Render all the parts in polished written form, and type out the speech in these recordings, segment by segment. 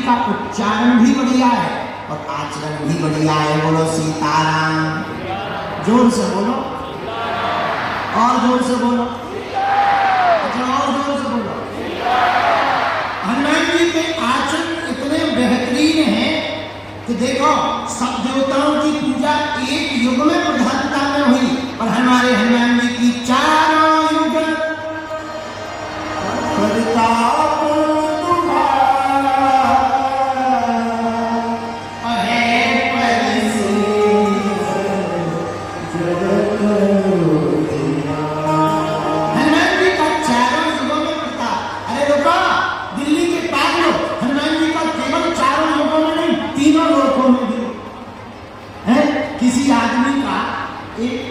का उच्चारण भी बढ़िया है और आचरण भी बढ़िया है। बोलो सीताराम। जोर से बोलो, और जोर से बोलो, अच्छा और जोर से बोलो। हनुमान जी के आचरण इतने बेहतरीन हैं कि देखो सब देवताओं की पूजा एक युग में प्रधानता में हुई और हमारे हनुमान जी की चारों युग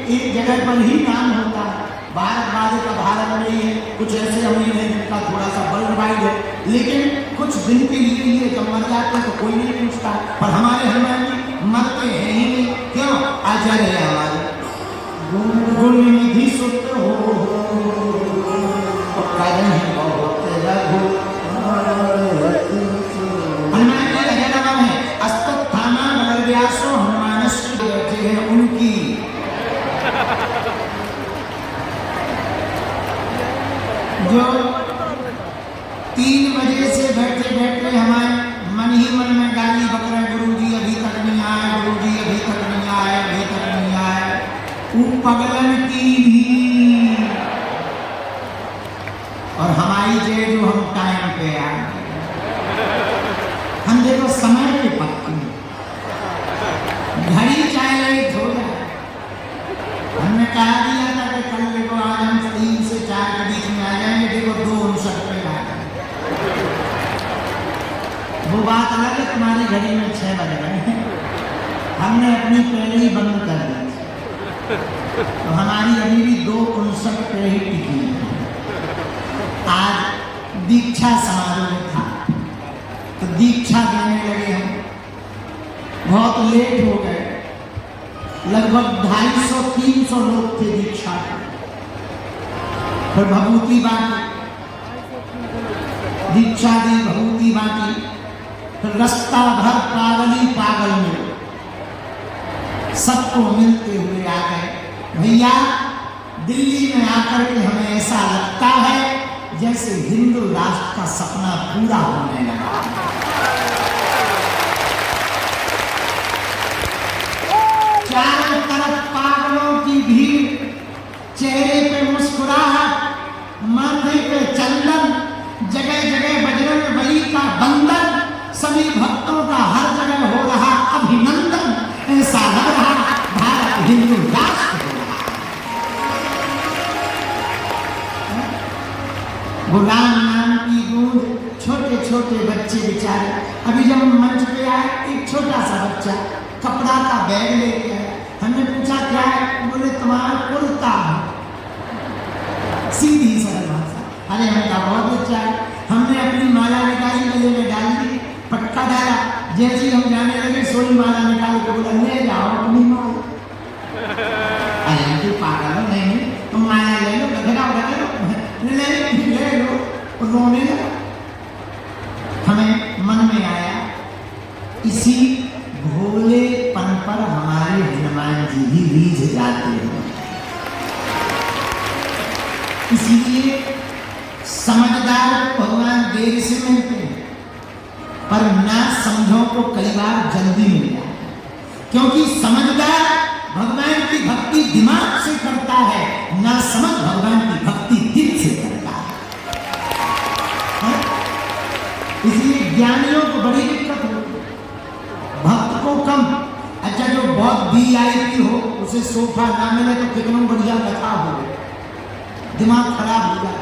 एक जगह पर ही नाम होता है। भारत का भारत में है, कुछ ऐसे अमीर है जिनका थोड़ा सा वर्ल्ड वाइड है, लेकिन कुछ दिन के लिए ये जब मर जाते हैं तो कोई नहीं पूछता। पर हमारे हनुमान जी मरते हैं ही नहीं। क्यों? आचार्य है हमारे गुण निधि सुत हो हनुमान जी का नाम है अस्तत्थाना बलव्यासो हनुमानश्च है उनकी। जो 3 बजे से बैठे बैठे हमारे मन ही मन में गाली बक रहे, गुरुजी अभी तक नहीं आए, गुरुजी अभी तक नहीं आए, अभी तक नहीं आए। वो पगलन की भी और हमारी जे जो हम टाइम पे आए, हम देखो समय के पक्की घड़ी चाहे लेट हो जाए। हमने कहा दिया था कि कल देखो आज हम 3 से 4 के बीच में आ जाएंगे, देखो 2:59 पे आ गए। वो बात अलग है, तुम्हारी घड़ी में 6 बज रहे हैं, हमने अपनी पहले ही बंद कर दी तो हमारी अभी भी 2:59 पे ही टिकी है। आज दीक्षा समारोह था तो दीक्षा देने लगे हम, बहुत लेट हो गए, लगभग 250-300 लोग थे दीक्षा के। फिर भभूति बांटी, दीक्षा दी, भभूति बांटी, फिर रास्ता भर पागली पागल में सबको मिलते हुए आ गए। भैया दिल्ली में आकर के हमें ऐसा लगता है जैसे हिंदू राष्ट्र का सपना पूरा होने लगा। चारों तरफ पागलों की भीड़, चेहरे पे मुस्कुराहट, माथे पे चंदन, जगह जगह बजरंग बली का बंधन, सभी भक्तों का हर जगह हो रहा अभिनंदन। ऐसा लग रहा भारत हिंदू राष्ट्र हो रहा। गुलाम नाम की गूंज, छोटे छोटे बच्चे बेचारे। अभी जब मंच पे आए एक छोटा सा बच्चा कपड़ा का बैग लेके आया, हमने पूछा क्या है, बोले तुम्हारा कुर्ता है। सीधी सरल भाषा। अरे हमने कहा बहुत अच्छा है। हमने अपनी माला निकाली, गले में डाल दी, पटका डाला, जैसे ही हम जाने लगे सोई माला निकाल के बोला ले जाओ अपनी माला। अरे पागल हो नहीं, तुम माला ले लो, ले लो, रोने लगा। हमें मन में आया इसी भोलेपन पर हमारे हनुमान जी भी रीझ जाते हैं। इसीलिए समझदार को भगवान देर से मिलते हैं, पर ना समझो को कई बार जल्दी मिल जाए। क्योंकि समझदार भगवान की भक्ति दिमाग से करता है, ना समझ भगवान की भक्ति दिल से करता है। इसलिए ज्ञानियों को बड़ी दिक्कत होती है, भक्त को कम। अच्छा जो बहुत VIP हो उसे सोफा ना मिले तो कितना बढ़िया कथा हो, दिमाग खराब हो जाए।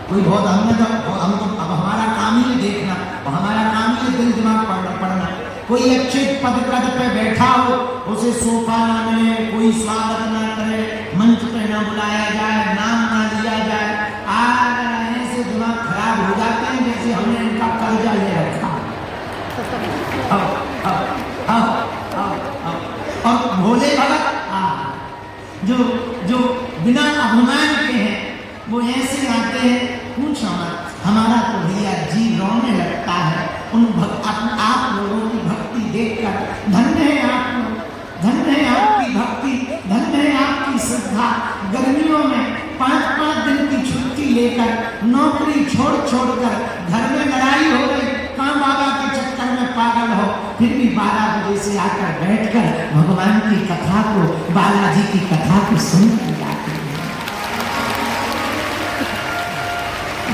कोई बहुत हम तो अब हमारा काम ही देखना, हमारा काम ही दिल दिमाग पढ़ना। कोई अच्छे पद पे बैठा हो उसे सोफा ना मिले, कोई स्वागत ना करे, मंच पे ना बुलाया जाए, नाम ना लिया जाए, ऐसे दिमाग खराब हो जाते हैं जैसे हमने इनका कर्जा ले रखा। और भोले भगत जो बिना अभिमान के हैं वो ऐसे आते हैं, पूछो मत। हमारा तो भैया जी रोने लगता है आप लोगों की भक्ति देखकर धन्य है आप लोग, धन्य है आपकी भक्ति, धन्य है आपकी श्रद्धा। गर्मियों में 5-5 दिन की छुट्टी लेकर नौकरी छोड़कर घर में लड़ाई हो गई, कहाँ बाबा के चक्कर में पागल हो, फिर भी 12 बजे से आकर बैठकर भगवान की कथा को, बालाजी की कथा को सुनकर जाते हैं।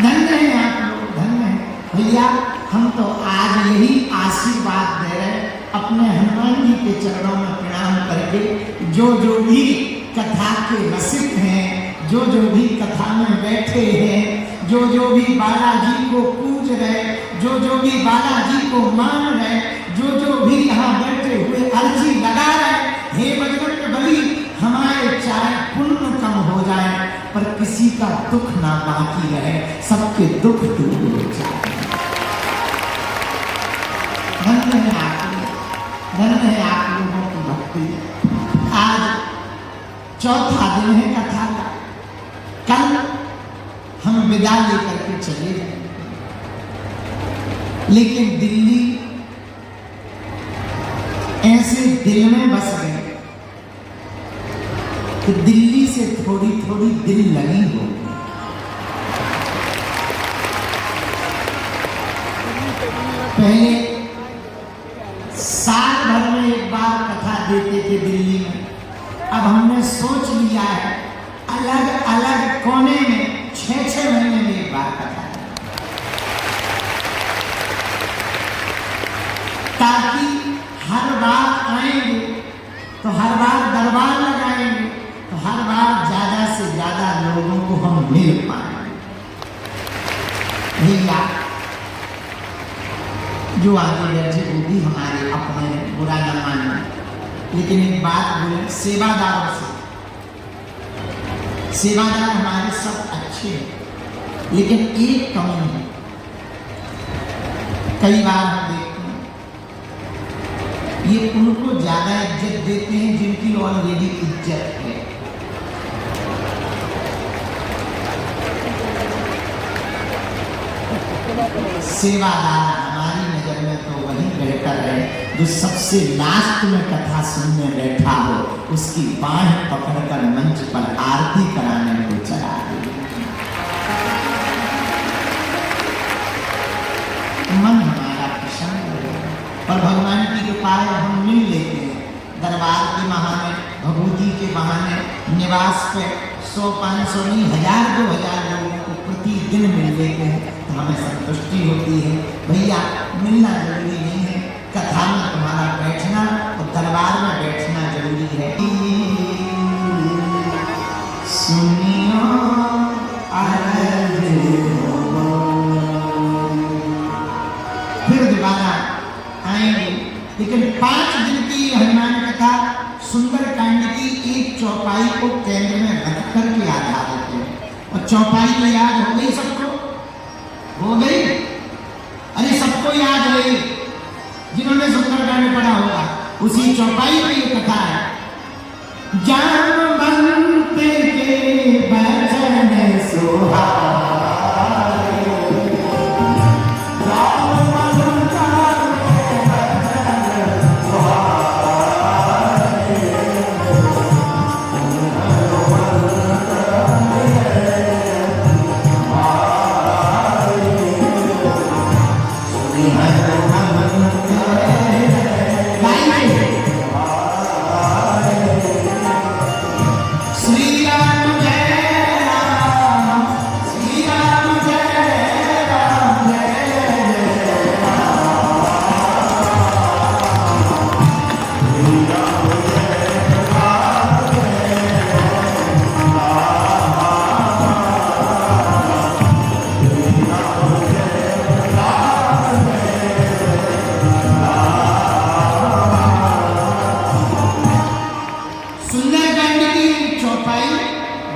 धन्य है आप लोग, धन्य है भैया। हम तो आज यही आशीर्वाद दे रहे अपने हनुमान जी के चरणों में प्रणाम करके, जो भी कथा के रसिक हैं, जो भी कथा में बैठे हैं, जो भी बालाजी को पूज रहे, जो भी बालाजी को मान रहे, जो भी यहाँ बैठे हुए अर्जी लगा रहे, हे बजरंगबली हमारे चाहे पुण्य कम हो जाए पर किसी का दुख ना बाकी रहे, सबके दुख दूर हो जाए। धन्य है आप लोग, धन्य है आप लोगों की भक्ति। आज चौथा दिन है कथा का, कल हम विदा लेकर के चले जाएंगे, लेकिन दिल्ली ऐसे दिल में बस गए कि दिल्ली से थोड़ी थोड़ी दिल लगी होगी। पहले साल भर में एक बार कथा देते थे दिल्ली में, अब हमने सोच लिया है अलग अलग कोने में 6-6 महीने में एक बार कथा, ताकि हर बार आएंगे तो हर बार दरबार लगाएंगे तो हर बार ज्यादा से ज्यादा लोगों को हम मिल पाएंगे। भैया जो आगे बैठे वो भी हमारे अपने, बुरा न मानना, लेकिन एक बात बोले, सेवादारों से, सेवादार हमारे सब अच्छे हैं, लेकिन एक कमी है। कई बार हम देखते हैं ये उनको ज्यादा इज्जत देते हैं जिनकी ऑलरेडी इज्जत है। सेवादार हमारी नजर में तो वही बेहतर है जो सबसे लास्ट में कथा सुनने बैठा हो, उसकी बाह पकड़कर मंच पर आरती कराने को चला दे। मन हमारा प्रसन्न है, पर भगवान की कृपा है हम मिल लेते हैं दरबार के बहाने, भगवती के बहाने, निवास पे 100-500 नहीं 1000-2000 लोगों को प्रतिदिन मिल लेते हैं तो हमें संतुष्टि होती है। भैया मिलना जरूरी नहीं है, कथा में तुम्हारा बैठना और दरबार में बैठना जरूरी है। सुनियो फिर दोबारा आएंगे, लेकिन 5 दिन की हनुमान कथा सुंदरकांड की एक चौपाई को केंद्र में रख करके आधारित है। और चौपाई में याद हो गई सबको, हो गई? अरे सबको याद है, जिन्होंने सुंदरकांड पढ़ा होगा, उसी चौपाई में ये कथा है।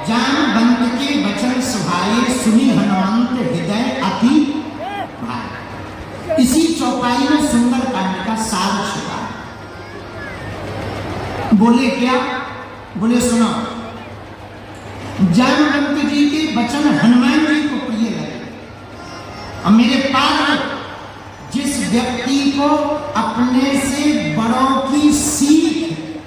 जामवंत के बचन सुहाए, सुनी हनुमंत हृदय अति भाई। इसी चौपाई में सुंदरकांड का सार छुपा। बोले क्या? बोले सुनो, जामवंत जी के वचन हनुमान जी को प्रिय लगे और मेरे पास जिस व्यक्ति को अपने से बड़ों की सीख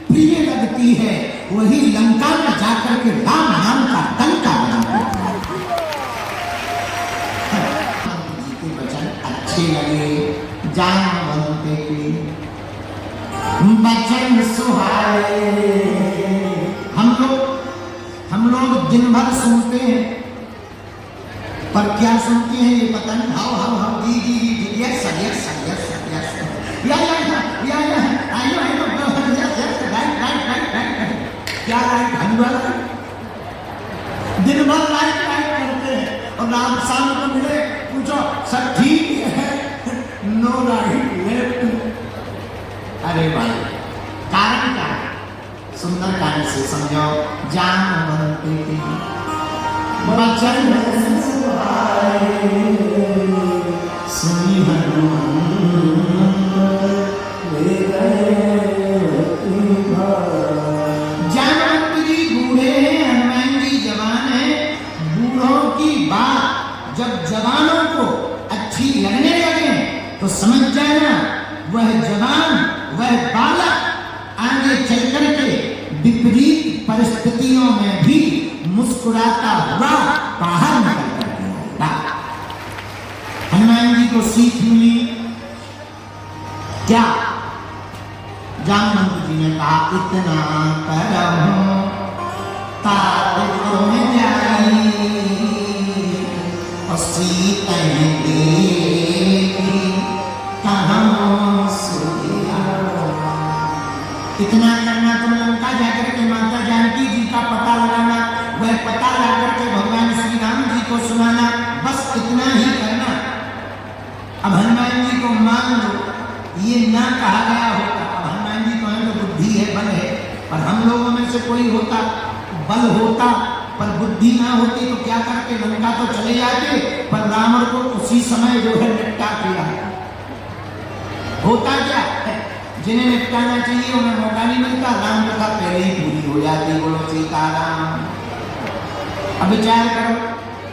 प्रिय लगती है, वही लंका में जाकर के राम नाम का डंका बजाता है। जी के वचन अच्छे लगे, जामवंत के वचन सुहाए। हम लोग दिन भर सुनते हैं, पर क्या सुनते हैं ये पता नहीं। हाउ जी जी जी, yes sir, yes sir, yes sir, yes sir, yeah I know yes yes, right, क्या राइट, धन्यवाद। दिन भर राइट करते हैं और राम शाम को मिले, पूछो सब ठीक है, नो राइट लेफ्ट। अरे भाई, कारण क्या है? सुंदर कारण से समझो। जामवंत के वचन सुहाए, सुनी जामवंत जी बूढ़े हैं, हनुमान जी जवान हैं। बूढ़ों की बात जब जवानों को अच्छी लगने लगे तो समझ जाना वह जवान, वह बालक आगे चलकर के विपरीत परिस्थितियों में भी मुस्कुराता हुआ बाहर निकल कर आएगा। हनुमान जी को सीख मिली क्या? जामवंत जी ने कहा, इतना करहूं तात तुम जाई, और सीता देखी कहाँ सुधिया। इतना करना, तुम लंका जाकर के माता जानकी जी का पता लगाना, वह पता लाकर के भगवान श्री राम जी को सुनाना, बस इतना ही करना। अब हनुमान जी को मान लो, ये ना कहा गया होता। अब हनुमान जी को तो बुद्धि है, बल है, और हम लोगों में से कोई होता, बल होता पर बुद्धि ना होती तो क्या करके लंका तो चले जाते, पर रावण को उसी समय जो है निपटा दिया। होता क्या, जिन्हें निपटाना चाहिए उन्हें मौका नहीं मिलता, राम कथा पहले ही पूरी हो जाती। बोलो सीताराम। अब विचार करो,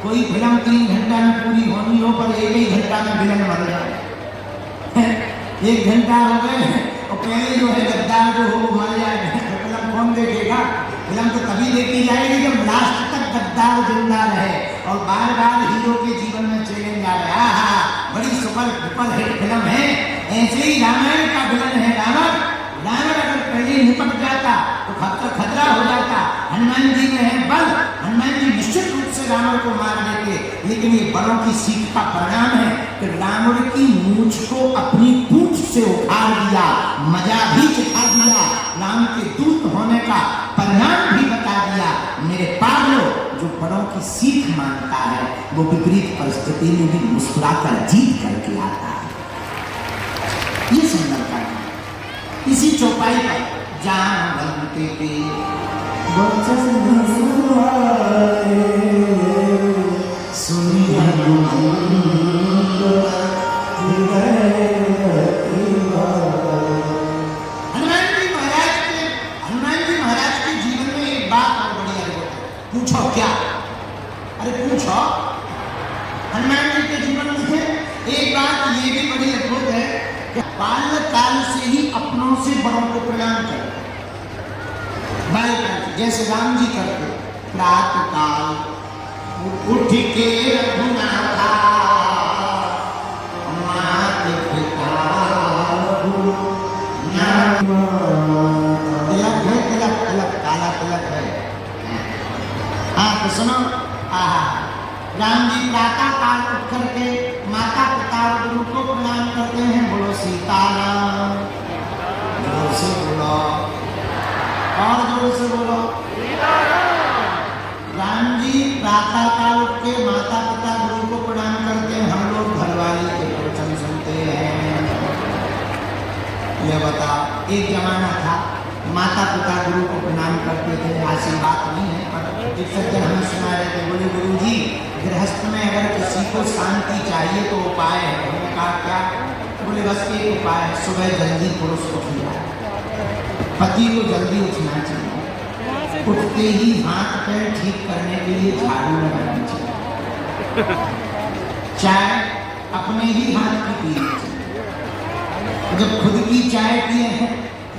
कोई फिल्म 3 घंटा में पूरी होनी हो, पर 1 ही घंटा में विलन मर जाए। 1 घंटा हो गए और पहले जो है गद्दार जो हो वो मर जाए, तो फिल्म कौन देखेगा? फिल्म तो तभी देखी जाएगी जब लास्ट तक गद्दार जिंदा रहे और बार बार हीरो के जीवन में चैलेंज आ रहा है। बड़ी सुपर हिट फिल्म है। ऐसे ही रामायण का विलन है रावण। रावण अगर पहले निपट जाता तो खतरा हो जाता। हनुमान जी में है बल, हनुमान जी निश्चित रूप से रावण को मार देते। लेकिन ये बड़ों की सीख का परिणाम है कि रावण की मूंछ को अपनी पूंछ से उखाड़ दिया, मजा भी सिखा दिया, राम के दूत होने का परिणाम भी बता दिया। मेरे पागलों, जो बड़ों की सीख मानता है वो विपरीत परिस्थिति में भी मुस्कुराकर जीत करके आता है। ये सुंदरता है। इसी चौपाई पर जामवंत के वचन सुहाए, सुनी हनुमान जी महाराज के जीवन में एक बात और बड़ी अद्भुत है। पूछो क्या? अरे पूछो। हनुमान जी के जीवन में एक बात ये भी बड़ी अद्भुत है कि बाल्यकाल से ही अपनों से बड़ों को प्रणाम करते। बाल्यकाल जैसे राम जी करते, प्रातः काल उठ के रघुनाथा मात पिता तिलक है, तिलक काला तिलक है। हाँ तो सुनो, राम जी प्रातः काल उठ करके माता पिता और गुरु को प्रणाम करते हैं। बोलो सीताराम, जोर से बोलो, और जोर से बोलो। राम जी प्रातः काल उठ के माता पिता गुरु को प्रणाम करते हैं। हम लोग घरवाली के प्रवचन सुनते हैं। ये बता, एक जमाना था माता पिता गुरु को प्रणाम करते थे, आशीर्वाद नहीं है, पर एक सज्जन हमें सुना रहे थे, बोले गुरु जी गृहस्थ में अगर किसी को शांति चाहिए तो उपाय है। हमने कहा क्या? बोले बस एक उपाय है, सुबह जल्दी पुरुष उठ जाए, पति को जल्दी उठना चाहिए, उठते ही हाथ पैर ठीक करने के लिए झाड़ू लगानी चाहिए, चाय अपने ही हाथ की पीनी चाहिए, जब खुद की चाय पिए हैं,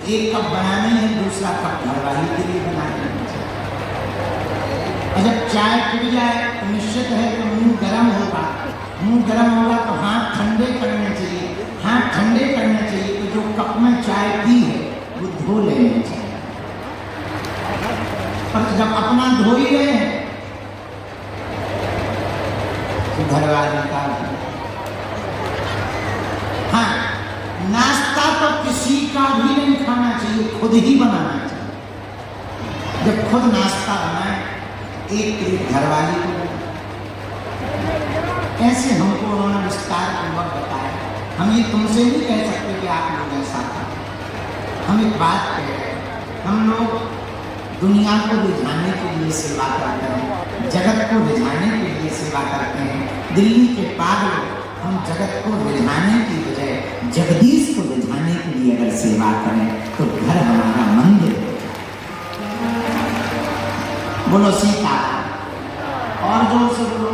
एक कप बनानी है, दूसरा कप घरवाली के लिए बनानी है। और जब चाय पिट जाए तो निश्चित है कि मुंह गर्म होगा। मुंह गर्म होगा तो हाथ ठंडे करने चाहिए। हाथ ठंडे करने चाहिए तो जो कप में चाय पी है वो धो लेने चाहिए। पर जब अपना धो ही गए हैं तो घरवाली का। हाँ, नाश्ता तो किसी का भी नहीं खाना चाहिए, खुद ही बनाना चाहिए। जब खुद नाश्ता बनाए, एक प्लेट घरवाली को। ऐसे हमको उन्होंने विस्तार पूर्वक बताया। हम ये तुमसे नहीं कह सकते कि आप लोग ऐसा करें। हम एक बात कह रहे हैं, हम लोग दुनिया को रिझाने के लिए सेवा करते हैं, जगत को रिझाने के लिए सेवा करते हैं। दिल्ली के पागल हम जगत को रिझाने की बजाय जगदीश को रिझाने के लिए अगर सेवा करें तो घर हमारा मंदिर हो जाए। बोलो सीता। और जोर से बोलो।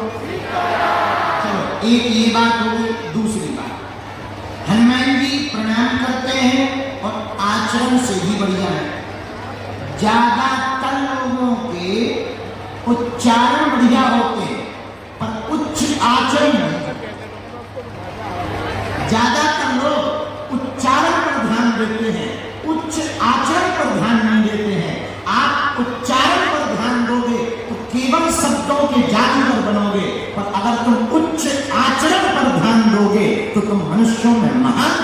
चलो, एक ये बात हो गई। दूसरी बात, हनुमान जी प्रणाम करते हैं और आचरण से भी बढ़िया है। ज्यादातर लोगों के उच्चारण बढ़िया होते हैं पर उच्च आचरण नहीं। ज्यादातर लोग उच्चारण पर ध्यान देते हैं, उच्च आचरण पर ध्यान नहीं देते हैं। आप उच्चारण पर ध्यान दोगे तो केवल शब्दों के जादूगर बनोगे, पर अगर तुम उच्च आचरण पर ध्यान दोगे तो तुम मनुष्यों में महान